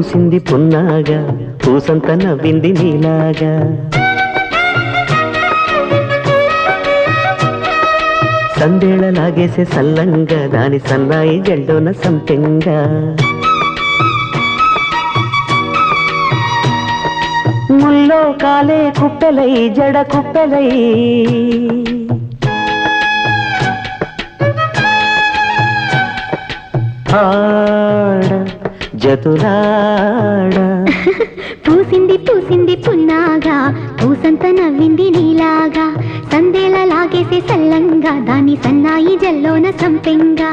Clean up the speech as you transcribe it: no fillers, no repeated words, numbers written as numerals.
పూసింది పున్నాగా పూసంత నవ్వింది నీలాగా సందేళ లాగేసే సల్లంగా దాని సన్నాయి జెండోన సంపెంగా ముల్లో కాలే కుప్పెలై జడ కుప్పెలై ఆడ జతులాడ పూసింది పూసింది పున్నాగా పూసంత నవ్వింది నీలాగా సందేళ లాగేసే సల్లంగా దాని సన్నాయి జల్లోన సంపెంగా